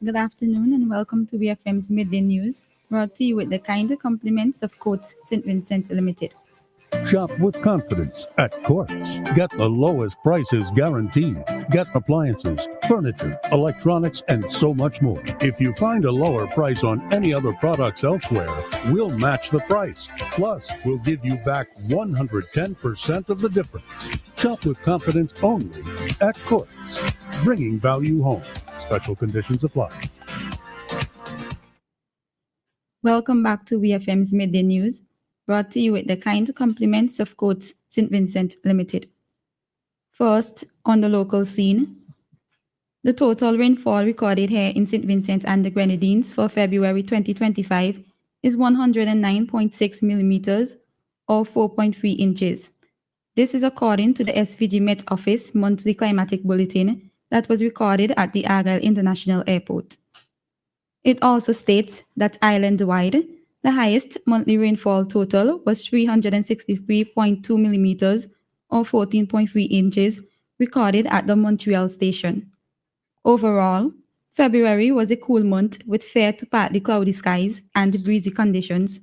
Good afternoon and welcome to BFM's Midday News, brought to you with the kind compliments of Courts St. Vincent Limited. Shop with confidence at Quartz. Get the lowest prices guaranteed. Get appliances, furniture, electronics, and so much more. If you find a lower price on any other products elsewhere, we'll match the price. Plus, we'll give you back 110% of the difference. Shop with confidence only at Quartz. Bringing value home. Special conditions apply. Welcome back to BFM's Midday News, brought to you with the kind compliments of Courts St. Vincent Limited. First, on the local scene, the total rainfall recorded here in St. Vincent and the Grenadines for February 2025 is 109.6 millimeters or 4.3 inches. This is according to the SVG Met Office monthly climatic bulletin that was recorded at the Argyle International Airport. It also states that island-wide, the highest monthly rainfall total was 363.2 millimeters or 14.3 inches recorded at the Montreal station. Overall, February was a cool month with fair to partly cloudy skies and breezy conditions,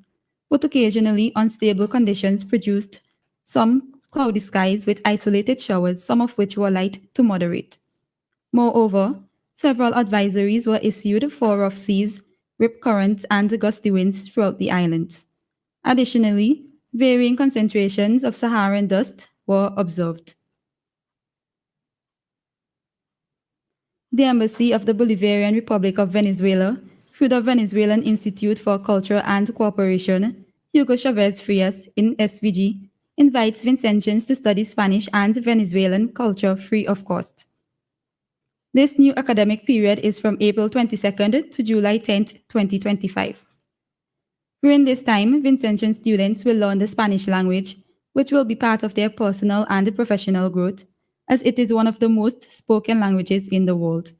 but occasionally unstable conditions produced some cloudy skies with isolated showers, some of which were light to moderate. Moreover, several advisories were issued for rough seas, rip currents, and gusty winds throughout the islands. Additionally, varying concentrations of Saharan dust were observed. The Embassy of the Bolivarian Republic of Venezuela, through the Venezuelan Institute for Culture and Cooperation, Hugo Chavez Frias in SVG, invites Vincentians to study Spanish and Venezuelan culture free of cost. This new academic period is from April 22nd to July 10th, 2025. During this time, Vincentian students will learn the Spanish language, which will be part of their personal and professional growth, as it is one of the most spoken languages in the world.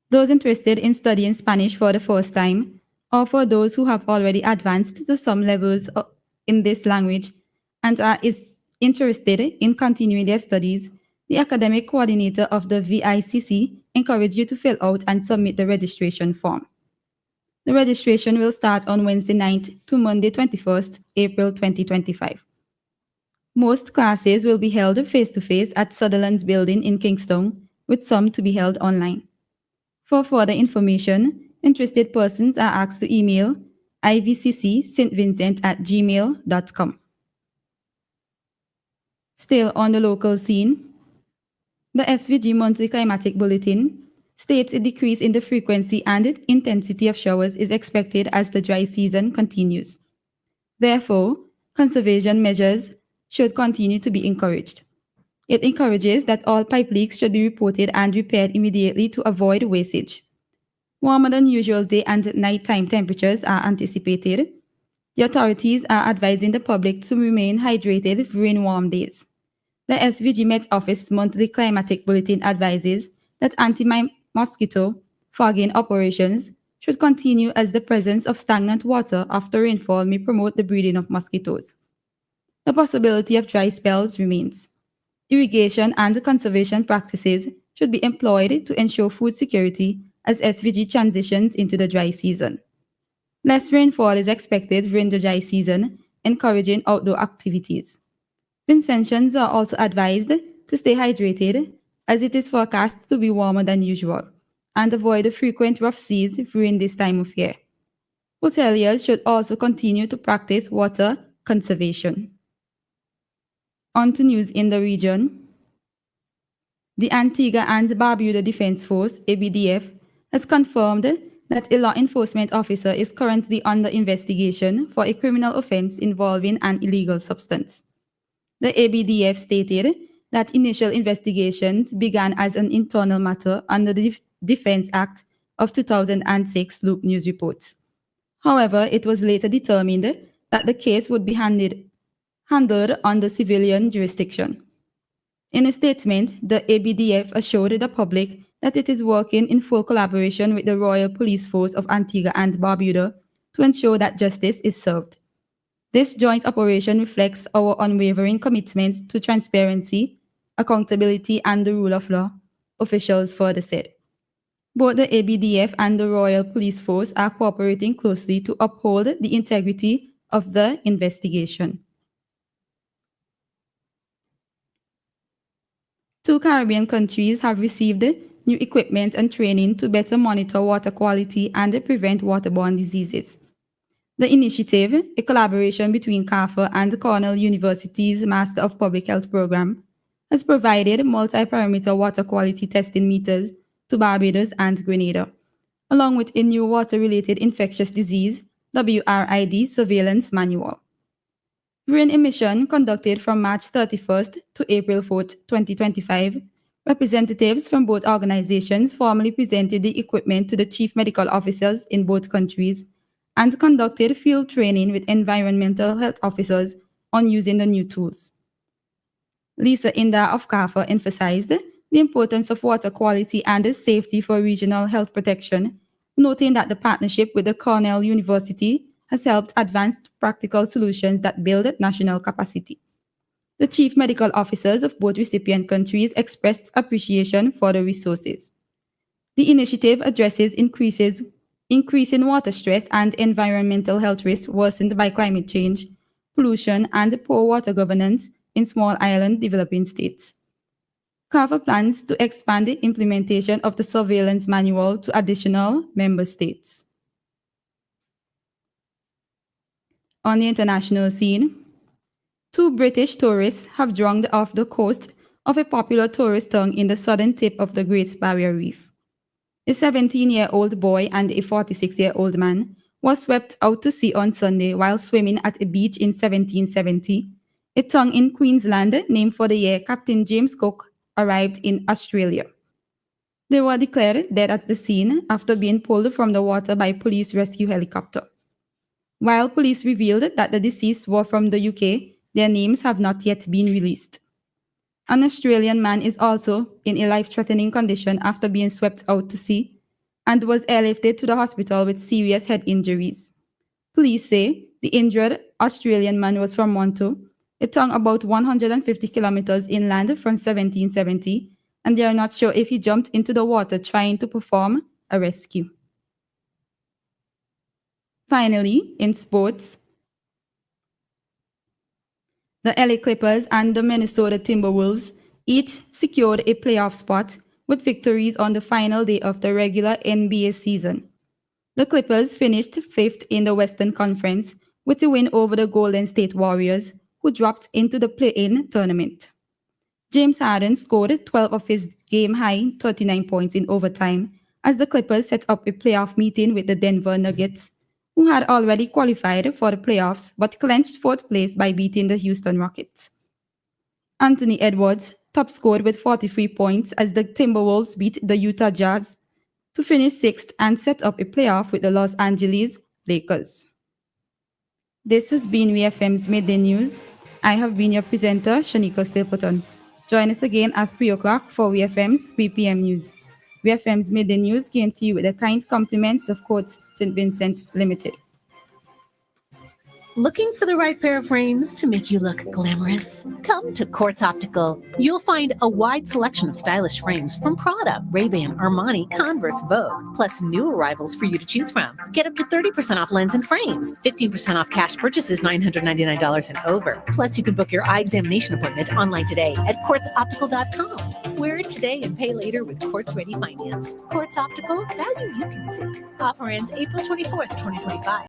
Those interested in studying Spanish for the first time, or for those who have already advanced to some levels in this language and are interested in continuing their studies, the academic coordinator of the VICC encourages you to fill out and submit the registration form. The registration will start on Wednesday 9th to Monday 21st, April 2025. Most classes will be held face-to-face at Sutherland's building in Kingston, with some to be held online. For further information, interested persons are asked to email ivccstvincent@gmail.com. Still on the local scene, the SVG Monthly Climatic Bulletin states a decrease in the frequency and intensity of showers is expected as the dry season continues. Therefore, conservation measures should continue to be encouraged. It encourages that all pipe leaks should be reported and repaired immediately to avoid wastage. Warmer than usual day and nighttime temperatures are anticipated. The authorities are advising the public to remain hydrated during warm days. The SVG Met Office monthly climatic bulletin advises that anti-mosquito fogging operations should continue as the presence of stagnant water after rainfall may promote the breeding of mosquitoes. The possibility of dry spells remains. Irrigation and conservation practices should be employed to ensure food security as SVG transitions into the dry season. Less rainfall is expected during the dry season, encouraging outdoor activities. Vincentians are also advised to stay hydrated as it is forecast to be warmer than usual and avoid the frequent rough seas during this time of year. Hoteliers should also continue to practice water conservation. On to news in the region. The Antigua and Barbuda Defense Force, ABDF, has confirmed that a law enforcement officer is currently under investigation for a criminal offense involving an illegal substance. The ABDF stated that initial investigations began as an internal matter under the Defense Act of 2006 Loop News reports. However, it was later determined that the case would be handled under civilian jurisdiction. In a statement, the ABDF assured the public that it is working in full collaboration with the Royal Police Force of Antigua and Barbuda to ensure that justice is served. This joint operation reflects our unwavering commitment to transparency, accountability, and the rule of law, officials further said. Both the ABDF and the Royal Police Force are cooperating closely to uphold the integrity of the investigation. 2 Caribbean countries have received new equipment and training to better monitor water quality and prevent waterborne diseases. The initiative, a collaboration between CAFA and Cornell University's Master of Public Health program, has provided multi-parameter water quality testing meters to Barbados and Grenada, along with a new water-related infectious disease WRID surveillance manual. During a mission conducted from March 31st to April 4th, 2025, representatives from both organizations formally presented the equipment to the chief medical officers in both countries and conducted field training with environmental health officers on using the new tools. Lisa Inda of CAFA emphasized the importance of water quality and safety for regional health protection, noting that the partnership with the Cornell University has helped advance practical solutions that build national capacity. The chief medical officers of both recipient countries expressed appreciation for the resources. The initiative addresses increasing water stress and environmental health risks worsened by climate change, pollution, and poor water governance in small island developing states. CAFA plans to expand the implementation of the surveillance manual to additional member states. On the international scene, 2 British tourists have drowned off the coast of a popular tourist town in the southern tip of the Great Barrier Reef. A 17-year-old boy and a 46-year-old man was swept out to sea on Sunday while swimming at a beach in 1770, a town in Queensland named for the year Captain James Cook arrived in Australia. They were declared dead at the scene after being pulled from the water by a police rescue helicopter. While police revealed that the deceased were from the UK, their names have not yet been released. An Australian man is also in a life-threatening condition after being swept out to sea and was airlifted to the hospital with serious head injuries. Police say the injured Australian man was from Monto, a town about 150 kilometers inland from 1770, and they are not sure if he jumped into the water trying to perform a rescue. Finally, in sports, the LA Clippers and the Minnesota Timberwolves each secured a playoff spot with victories on the final day of the regular NBA season. The Clippers finished 5th in the Western Conference with a win over the Golden State Warriors, who dropped into the play-in tournament. James Harden scored 12 of his game-high 39 points in overtime as the Clippers set up a playoff meeting with the Denver Nuggets, who had already qualified for the playoffs but clinched 4th place by beating the Houston Rockets. Anthony Edwards top scored with 43 points as the Timberwolves beat the Utah Jazz to finish 6th and set up a playoff with the Los Angeles Lakers. This has been VFM's Midday News. I have been your presenter, Shanika Stapleton. Join us again at 3 o'clock for VFM's 3 p.m. news. VFM's Midday News came to you with the kind compliments of Courts St. Vincent Limited. Looking for the right pair of frames to make you look glamorous? Come to Quartz Optical. You'll find a wide selection of stylish frames from Prada, Ray-Ban, Armani, Converse, Vogue, plus new arrivals for you to choose from. Get up to 30% off lens and frames, 15% off cash purchases $999 and over. Plus, you can book your eye examination appointment online today at quartzoptical.com. Wear it today and pay later with Quartz Ready Finance. Quartz Optical, value you can see. Offer ends April 24th, 2025.